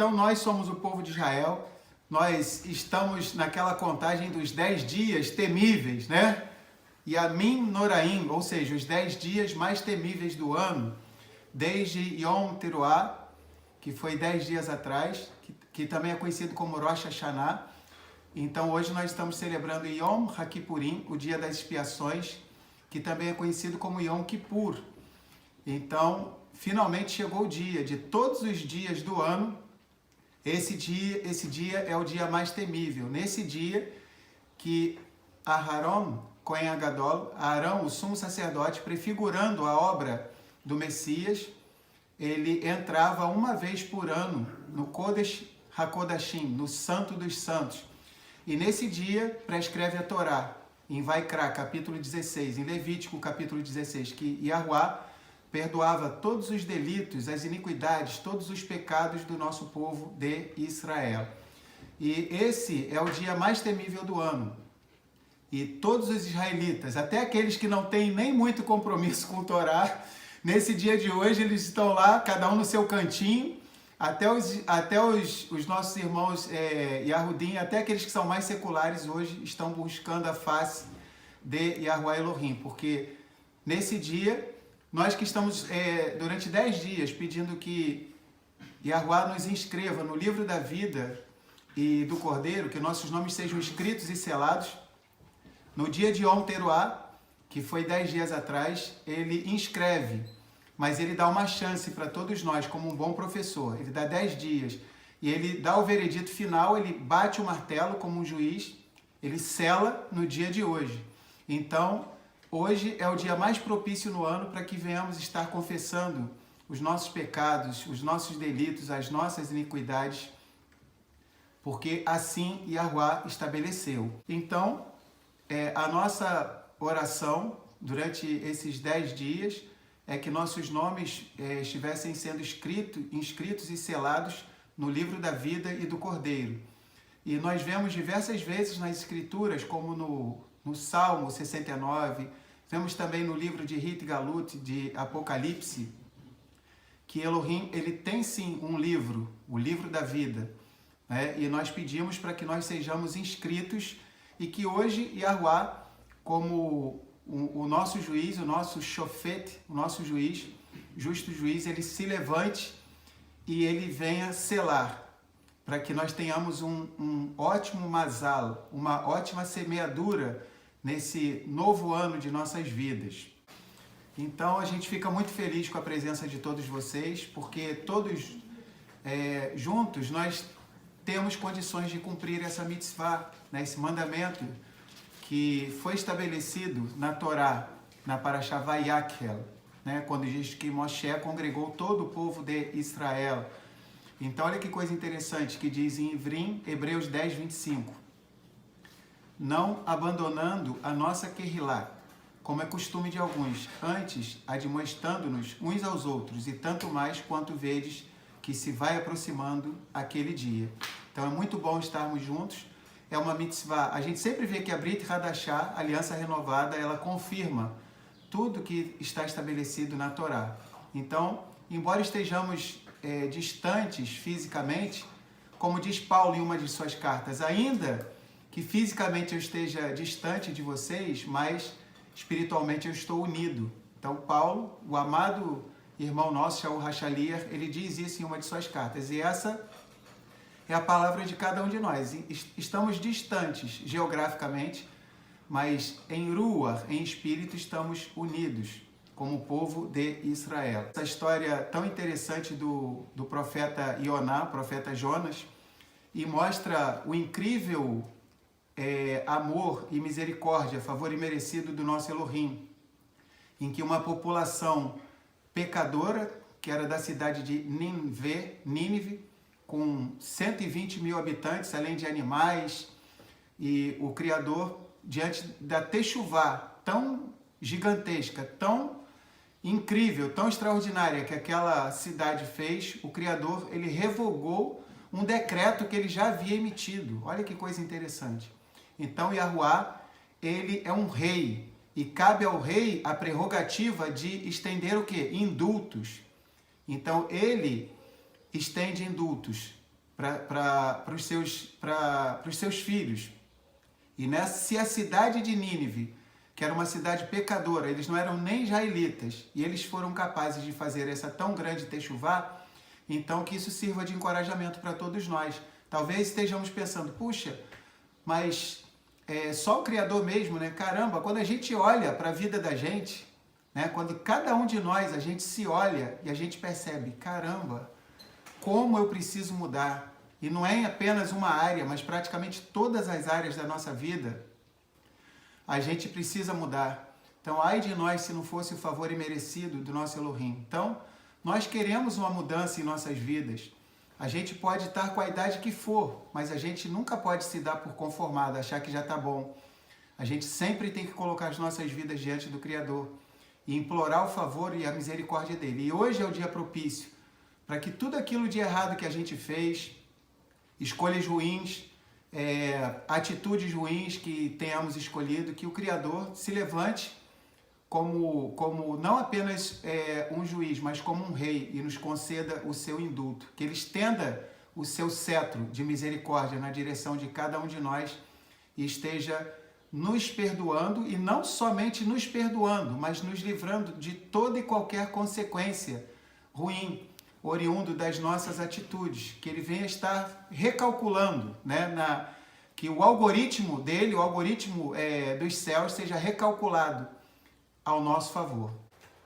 Então nós somos o povo de Israel, nós estamos naquela contagem dos 10 dias temíveis, né? Yamim Noraim, ou seja, os 10 dias mais temíveis do ano, desde Yom Teruah, que foi 10 dias atrás, que também é conhecido como Rosh Hashanah. Então hoje nós estamos celebrando Yom HaKippurim, o dia das expiações, que também é conhecido como Yom Kippur. Então, finalmente chegou o dia, de todos os dias do ano, esse dia é o dia mais temível. Nesse dia que Aharon, Cohen Agadol, Arão, o sumo sacerdote, prefigurando a obra do Messias, ele entrava uma vez por ano no Kodesh HaKodashim, no Santo dos Santos. E nesse dia prescreve a Torá, em Vaikra, capítulo 16, em Levítico, capítulo 16, que Yahuwá perdoava todos os delitos, as iniquidades, todos os pecados do nosso povo de Israel. E esse é o dia mais temível do ano. E todos os israelitas, até aqueles que não têm nem muito compromisso com o Torá, nesse dia de hoje eles estão lá, cada um no seu cantinho, até os nossos irmãos Yahudim, até aqueles que são mais seculares hoje, estão buscando a face de Yahuwá Elohim, porque nesse dia, nós que estamos durante 10 dias pedindo que Yahuwá nos inscreva no livro da vida e do Cordeiro, que nossos nomes sejam escritos e selados, no dia de Yom Teruah, que foi 10 dias atrás, ele inscreve, mas ele dá uma chance para todos nós, como um bom professor. Ele dá 10 dias e ele dá o veredito final, ele bate o martelo como um juiz, ele sela no dia de hoje. Então, hoje é o dia mais propício no ano para que venhamos estar confessando os nossos pecados, os nossos delitos, as nossas iniquidades, porque assim Yahuwá estabeleceu. Então, a nossa oração durante esses 10 dias é que nossos nomes estivessem sendo inscritos e selados no livro da vida e do Cordeiro. E nós vemos diversas vezes nas Escrituras, como no Salmo 69, vemos também no livro de Rit Galut, de Apocalipse, que Elohim ele tem sim um livro, o livro da vida, né? E nós pedimos para que nós sejamos inscritos e que hoje Yahuwá, como o nosso juiz, o nosso shofet, o nosso juiz, justo juiz, ele se levante e ele venha selar, para que nós tenhamos um ótimo mazal, uma ótima semeadura nesse novo ano de nossas vidas. Então a gente fica muito feliz com a presença de todos vocês, porque todos juntos nós temos condições de cumprir essa mitzvah, né, esse mandamento que foi estabelecido na Torá, na Parashá Vayakhel, né, quando diz que Moshe congregou todo o povo de Israel. Então olha que coisa interessante que diz em Ivrim, Hebreus 10, 25. Não abandonando a nossa Kehilá, como é costume de alguns, antes admoestando-nos uns aos outros, e tanto mais quanto vedes que se vai aproximando aquele dia. Então é muito bom estarmos juntos, é uma mitzvah. A gente sempre vê que a Brit Hadashah, a aliança renovada, ela confirma tudo que está estabelecido na Torá. Então, embora estejamos distantes fisicamente, como diz Paulo em uma de suas cartas, ainda que fisicamente eu esteja distante de vocês, mas espiritualmente eu estou unido. Então Paulo, o amado irmão nosso, Shaul Hashaliah, ele diz isso em uma de suas cartas. E essa é a palavra de cada um de nós. Estamos distantes geograficamente, mas em Ruach, em espírito, estamos unidos como povo de Israel. Essa história tão interessante do profeta Ioná, profeta Jonas, e mostra o incrível amor e misericórdia, favor imerecido do nosso Elohim, em que uma população pecadora, que era da cidade de Nínive, com 120 mil habitantes, além de animais, e o Criador, diante da techuvá tão gigantesca, tão incrível, tão extraordinária que aquela cidade fez, o Criador, ele revogou um decreto que ele já havia emitido. Olha que coisa interessante. Então, Yahuwá, ele é um rei, e cabe ao rei a prerrogativa de estender o quê? Indultos. Então, ele estende indultos para os seus filhos. E se a cidade de Nínive, que era uma cidade pecadora, eles não eram nem israelitas, e eles foram capazes de fazer essa tão grande techuvá, então que isso sirva de encorajamento para todos nós. Talvez estejamos pensando, puxa, mas só o Criador mesmo, né? Caramba, quando a gente olha para a vida da gente, né? Quando cada um de nós, a gente se olha e a gente percebe, caramba, como eu preciso mudar. E não é apenas uma área, mas praticamente todas as áreas da nossa vida, a gente precisa mudar. Então, ai de nós se não fosse o favor imerecido do nosso Elohim. Então, nós queremos uma mudança em nossas vidas. A gente pode estar com a idade que for, mas a gente nunca pode se dar por conformado, achar que já está bom. A gente sempre tem que colocar as nossas vidas diante do Criador e implorar o favor e a misericórdia dele. E hoje é o dia propício para que tudo aquilo de errado que a gente fez, escolhas ruins, atitudes ruins que tenhamos escolhido, que o Criador se levante como não apenas um juiz, mas como um rei e nos conceda o seu indulto, que ele estenda o seu cetro de misericórdia na direção de cada um de nós e esteja nos perdoando, e não somente nos perdoando, mas nos livrando de toda e qualquer consequência ruim, oriundo das nossas atitudes, que ele venha estar recalculando, né, que o algoritmo dele, o algoritmo dos céus seja recalculado ao nosso favor.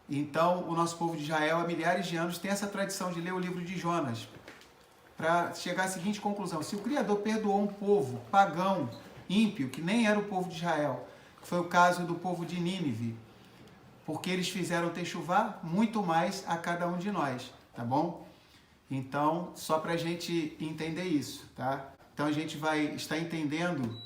Então, o nosso povo de Israel, há milhares de anos, tem essa tradição de ler o livro de Jonas, para chegar à seguinte conclusão: se o Criador perdoou um povo pagão, ímpio, que nem era o povo de Israel, que foi o caso do povo de Nínive, porque eles fizeram techuvá, muito mais a cada um de nós, tá bom? Então, só para a gente entender isso, tá? Então, a gente vai estar entendendo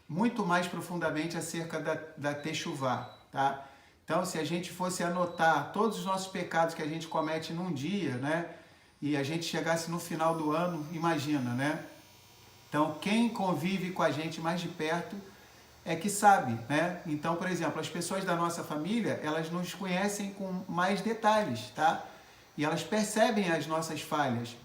muito mais profundamente acerca da techuvá, tá? Então, se a gente fosse anotar todos os nossos pecados que a gente comete num dia, né? E a gente chegasse no final do ano, imagina, né? Então, quem convive com a gente mais de perto é que sabe, né? Então, por exemplo, as pessoas da nossa família, elas nos conhecem com mais detalhes, tá? E elas percebem as nossas falhas,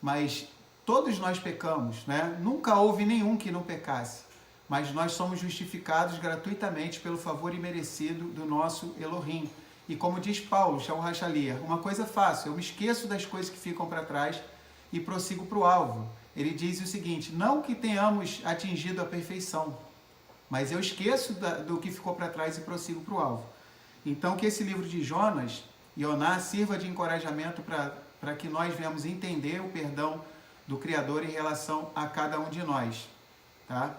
mas todos nós pecamos, né? Nunca houve nenhum que não pecasse, mas nós somos justificados gratuitamente pelo favor imerecido do nosso Elohim. E como diz Paulo, Shaul Hachalia, uma coisa fácil, eu me esqueço das coisas que ficam para trás e prossigo para o alvo. Ele diz o seguinte: não que tenhamos atingido a perfeição, mas eu esqueço do que ficou para trás e prossigo para o alvo. Então, que esse livro de Jonas, Ioná, sirva de encorajamento para que nós venhamos entender o perdão do Criador em relação a cada um de nós, tá?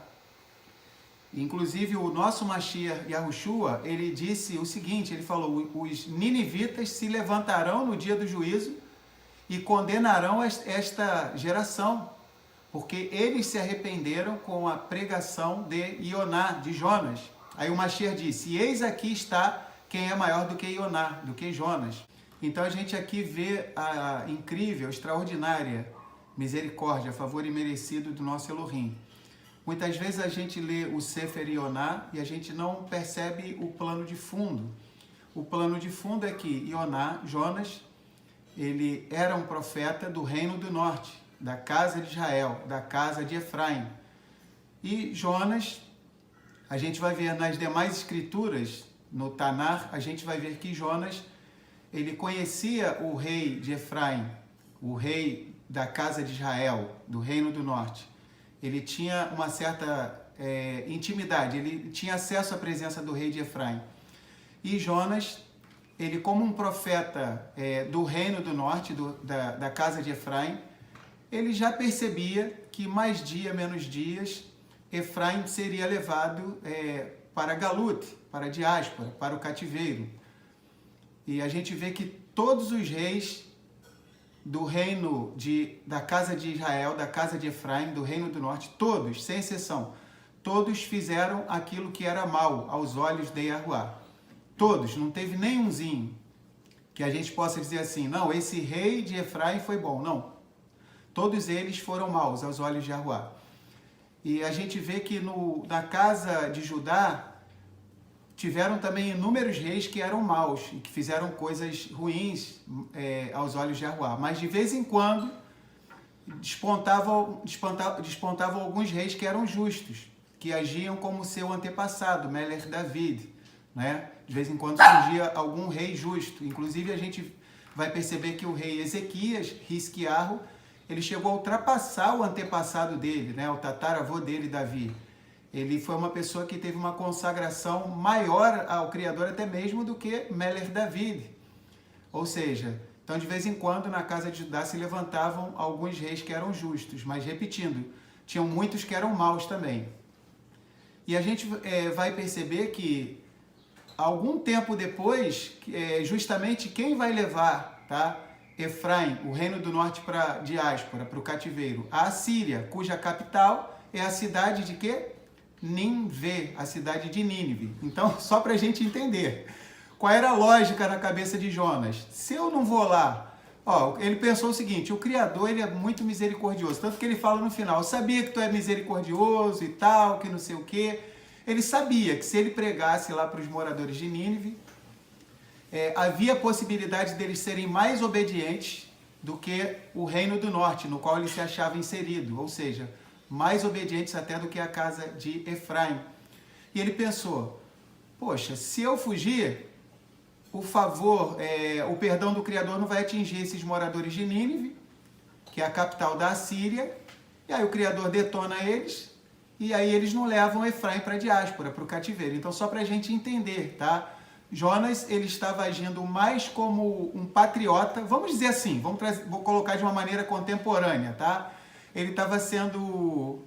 Inclusive, o nosso Mashiach Yahushua, ele disse o seguinte, ele falou: os ninivitas se levantarão no dia do juízo e condenarão esta geração, porque eles se arrependeram com a pregação de Ioná, de Jonas. Aí o Mashiach disse: eis aqui está quem é maior do que Ioná, do que Jonas. Então a gente aqui vê a incrível, extraordinária misericórdia, favor imerecido do nosso Elohim. Muitas vezes a gente lê o Sefer Ioná e a gente não percebe o plano de fundo. O plano de fundo é que Ioná, Jonas, ele era um profeta do reino do norte, da casa de Israel, da casa de Efraim. E Jonas, a gente vai ver nas demais escrituras, no Tanar, a gente vai ver que Jonas, ele conhecia o rei de Efraim, o rei da casa de Israel, do reino do norte. Ele tinha uma certa intimidade, ele tinha acesso à presença do rei de Efraim. E Jonas, ele como um profeta do reino do norte, da casa de Efraim, ele já percebia que mais dia, menos dias, Efraim seria levado para Galut, para a diáspora, para o cativeiro. E a gente vê que todos os reis do reino da casa de Israel, da casa de Efraim, do reino do norte, todos, sem exceção, todos fizeram aquilo que era mal aos olhos de Yahuwá. Todos, não teve nenhumzinho que a gente possa dizer assim: não, esse rei de Efraim foi bom. Não, todos eles foram maus aos olhos de Yahuwá. E a gente vê que na casa de Judá tiveram também inúmeros reis que eram maus e que fizeram coisas ruins aos olhos de Yahuwá. Mas de vez em quando despontavam alguns reis que eram justos, que agiam como seu antepassado, Melech David, né? De vez em quando surgia algum rei justo. Inclusive a gente vai perceber que o rei Ezequias, Hisquiarro, ele chegou a ultrapassar o antepassado dele, né? O tataravô dele, Davi. Ele foi uma pessoa que teve uma consagração maior ao Criador até mesmo do que Melech David. Ou seja, então de vez em quando na casa de Judá se levantavam alguns reis que eram justos, mas repetindo, tinham muitos que eram maus também. E a gente vai perceber que algum tempo depois, justamente quem vai levar, tá, Efraim, o reino do norte para a diáspora, para o cativeiro? A Assíria, cuja capital é a cidade de quê? Nínive, a cidade de Nínive. Então, só para a gente entender, qual era a lógica na cabeça de Jonas? Se eu não vou lá, ele pensou o seguinte, o Criador ele é muito misericordioso, tanto que ele fala no final, eu sabia que tu é misericordioso e tal, que não sei o quê. Ele sabia que se ele pregasse lá para os moradores de Nínive, havia possibilidade deles serem mais obedientes do que o reino do norte, no qual ele se achava inserido, ou seja, mais obedientes até do que a casa de Efraim. E ele pensou, poxa, se eu fugir, o perdão do Criador não vai atingir esses moradores de Nínive, que é a capital da Assíria, e aí o Criador detona eles, e aí eles não levam Efraim para a diáspora, para o cativeiro. Então, só para a gente entender, tá? Jonas, ele estava agindo mais como um patriota, vamos dizer assim, vou colocar de uma maneira contemporânea, tá? Ele estava sendo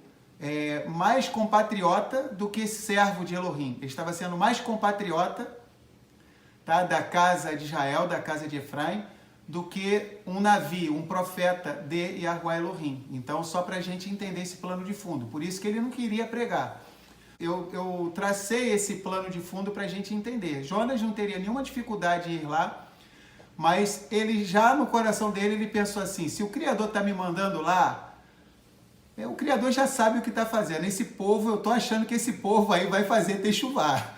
mais compatriota do que servo de Elohim. Ele estava sendo mais compatriota, tá, da casa de Israel, da casa de Efraim, do que um Navi, um profeta de Yahuwah Elohim. Então, só para a gente entender esse plano de fundo. Por isso que ele não queria pregar. Eu tracei esse plano de fundo para a gente entender. Jonas não teria nenhuma dificuldade em ir lá, mas ele já no coração dele, ele pensou assim, se o Criador está me mandando lá, o Criador já sabe o que está fazendo. Esse povo, eu estou achando que esse povo aí vai fazer techuvá.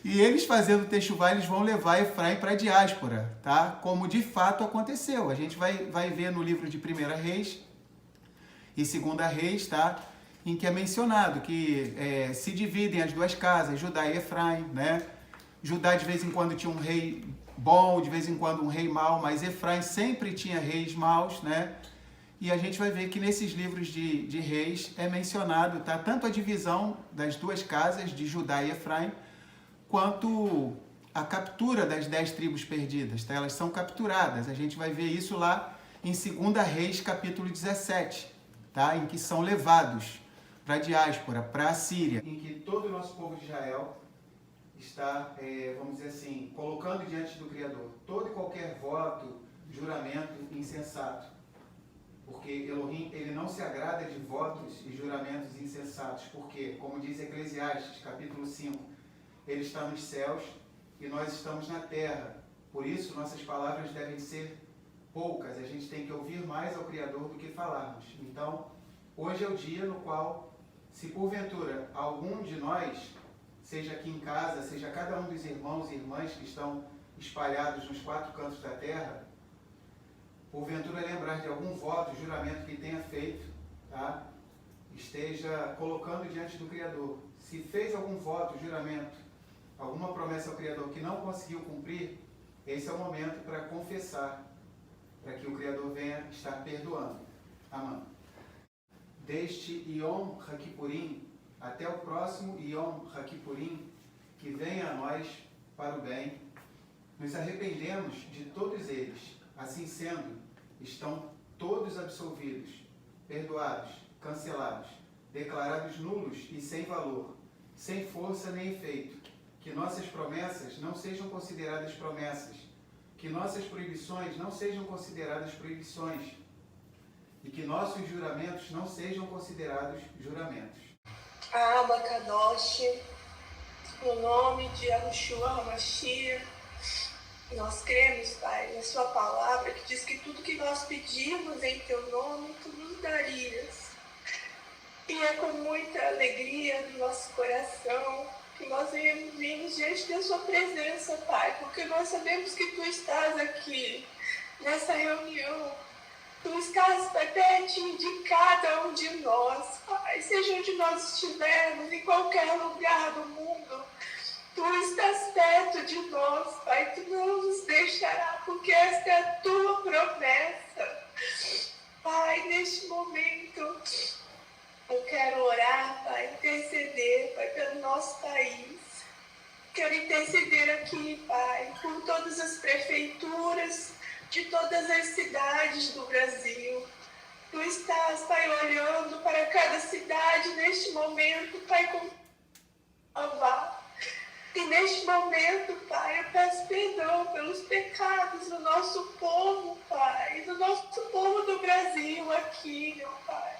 E eles fazendo techuvá, eles vão levar Efraim para a diáspora, tá? Como de fato aconteceu. A gente vai ver no livro de 1 Reis e 2 Reis, tá? Em que é mencionado que se dividem as duas casas, Judá e Efraim, né? Judá de vez em quando tinha um rei bom, de vez em quando um rei mau, mas Efraim sempre tinha reis maus, né? E a gente vai ver que nesses livros de reis é mencionado, tá? Tanto a divisão das duas casas, de Judá e Efraim, quanto a captura das 10 tribos perdidas, tá? Elas são capturadas. A gente vai ver isso lá em 2 Reis, capítulo 17, tá? Em que são levados para a diáspora, para a Síria, em que todo o nosso povo de Israel está, vamos dizer assim, colocando diante do Criador todo e qualquer voto, juramento insensato. Porque Elohim, ele não se agrada de votos e juramentos insensatos, porque, como diz Eclesiastes, capítulo 5, ele está nos céus e nós estamos na terra. Por isso, nossas palavras devem ser poucas. A gente tem que ouvir mais ao Criador do que falarmos. Então, hoje é o dia no qual, se porventura algum de nós, seja aqui em casa, seja cada um dos irmãos e irmãs que estão espalhados nos 4 cantos da terra, porventura lembrar de algum voto, juramento que tenha feito, tá? Esteja colocando diante do Criador. Se fez algum voto, juramento, alguma promessa ao Criador que não conseguiu cumprir, esse é o momento para confessar, para que o Criador venha estar perdoando. Amém. Deste Yom HaKippurim até o próximo Yom HaKippurim, que venha a nós para o bem, nos arrependemos de todos eles. Assim sendo, estão todos absolvidos, perdoados, cancelados, declarados nulos e sem valor, sem força nem efeito. Que nossas promessas não sejam consideradas promessas, que nossas proibições não sejam consideradas proibições, e que nossos juramentos não sejam considerados juramentos. Abacadosh, no nome de Yahushua HaMashiach, nós cremos, Pai, na sua palavra, que diz que tudo que nós pedimos em teu nome, tu nos darias. E é com muita alegria no nosso coração que nós vimos diante da sua presença, Pai, porque nós sabemos que tu estás aqui, nessa reunião, Tu estás, Pai, pertinho de cada um de nós, Pai, seja onde nós estivermos, em qualquer lugar do mundo. Tu estás perto de nós, Pai, Tu não nos deixará, porque esta é a Tua promessa. Pai, neste momento, eu quero orar, Pai, interceder, Pai, pelo nosso país. Quero interceder aqui, Pai, por todas as prefeituras de todas as cidades do Brasil. Tu estás, Pai, olhando para cada cidade neste momento, Pai, com salvar. E neste momento, Pai, eu peço perdão pelos pecados do nosso povo, Pai, do nosso povo do Brasil aqui, meu Pai.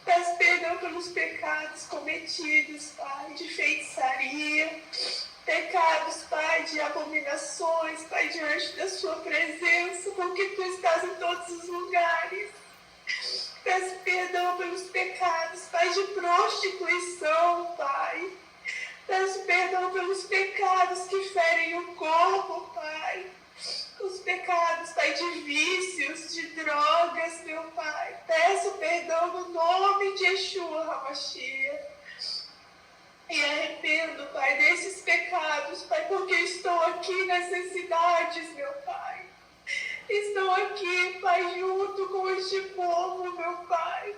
Peço perdão pelos pecados cometidos, Pai, de feitiçaria, pecados, Pai, de abominações, Pai, diante da Sua presença, porque Tu estás em todos os lugares. Peço perdão pelos pecados, Pai, de prostituição, Pai. Peço perdão pelos pecados que ferem o corpo, Pai. Os pecados, Pai, de vícios, de drogas, meu Pai. Peço perdão no nome de Yeshua HaMashiach. E arrependo, Pai, desses pecados, Pai, porque estou aqui nessas cidades, meu Pai. Estou aqui, Pai, junto com este povo, meu Pai.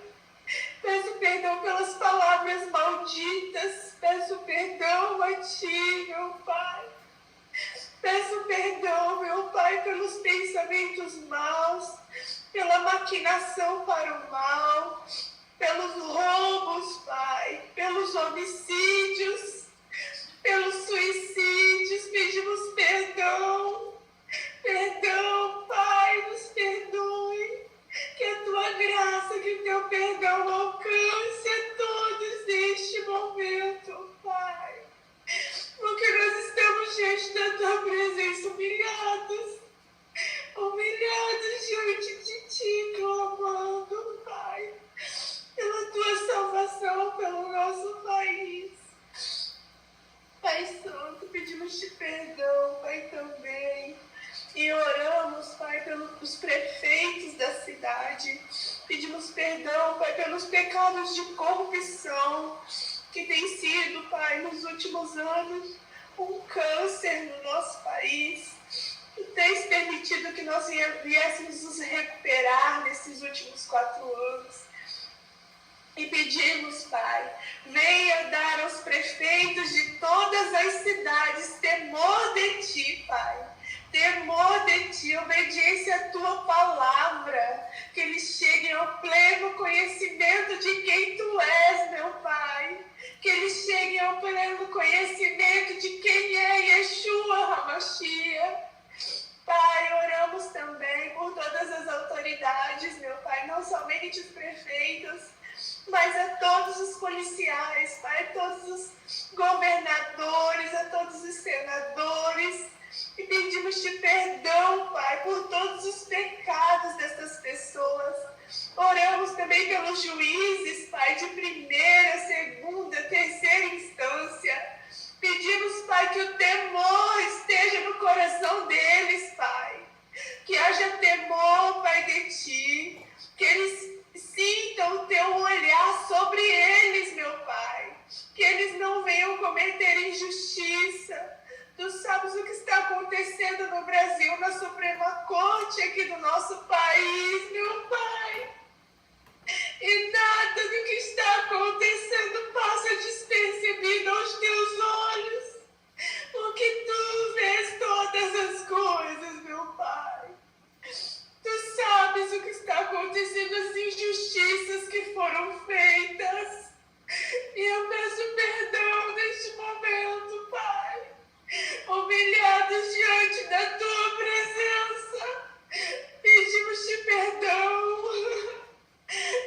Peço perdão pelas palavras malditas. Peço perdão a Ti, meu Pai. Peço perdão, meu Pai, pelos pensamentos maus, pela maquinação para o mal, pelos roubos, Pai, pelos homicídios, pelos suicídios. Pedimos perdão. Perdão, Pai, nos perdoe. Que a Tua graça, que o Teu perdão alcance a todos neste momento, Pai. Porque nós estamos diante da Tua presença humilhados. Humilhados diante de Ti, clamando, Pai, pela Tua salvação, pelo nosso país. Pai Santo, pedimos-Te perdão, Pai, também. E oramos, Pai, pelos prefeitos da cidade. Pedimos perdão, Pai, pelos pecados de corrupção que tem sido, Pai, nos últimos anos, um câncer no nosso país. Tu tens permitido que nós viéssemos nos recuperar nesses últimos 4 anos. E pedimos, Pai, venha dar aos prefeitos de todas as cidades temor de Ti, Pai. Temor de Ti, obediência à Tua palavra, que eles cheguem ao pleno conhecimento de quem Tu és, meu Pai. Que eles cheguem ao pleno conhecimento de quem é Yeshua HaMashiach. Pai, oramos também por todas as autoridades, meu Pai, não somente os prefeitos, mas a todos os policiais, Pai, a todos os governadores, a todos os senadores. E pedimos-Te perdão, Pai, por todos os pecados dessas pessoas. Oramos também pelos juízes, Pai, de primeira, segunda, terceira instância. Pedimos, Pai, que o temor esteja no coração deles, Pai. Que haja temor, Pai, de Ti. Que eles sintam o Teu olhar sobre eles, meu Pai. Que eles não venham cometer injustiça. Tu sabes o que está acontecendo no Brasil, na Suprema Corte aqui do nosso país, meu Pai. E nada do que está acontecendo passa despercebido aos Teus olhos. Porque Tu vês todas as coisas, meu Pai. Tu sabes o que está acontecendo, as injustiças que foram feitas. E eu peço perdão neste momento, Pai. Humilhados diante da Tua presença, pedimos-Te perdão.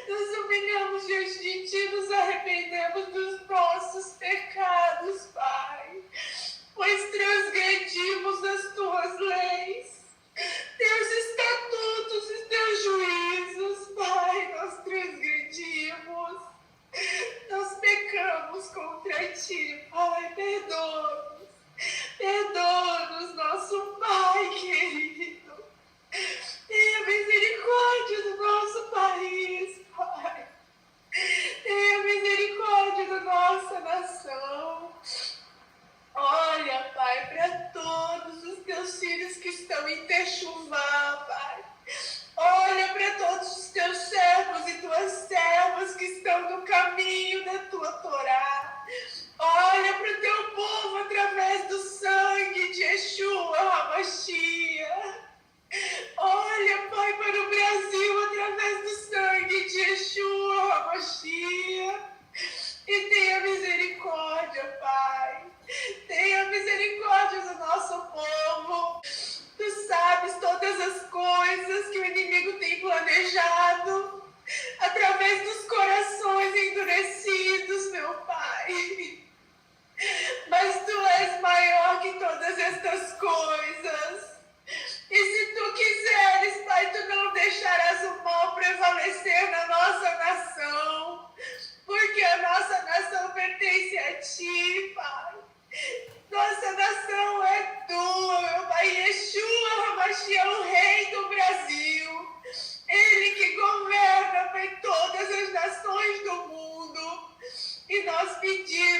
Nos humilhamos diante de Ti, nos arrependemos dos nossos pecados, Pai, pois transgredimos as Tuas leis, Teus estatutos e Teus juízos, Pai, nós transgredimos, nós pecamos contra Ti, Pai, perdoa-nos. Perdoa-nos, nosso Pai querido. Tenha misericórdia pedido.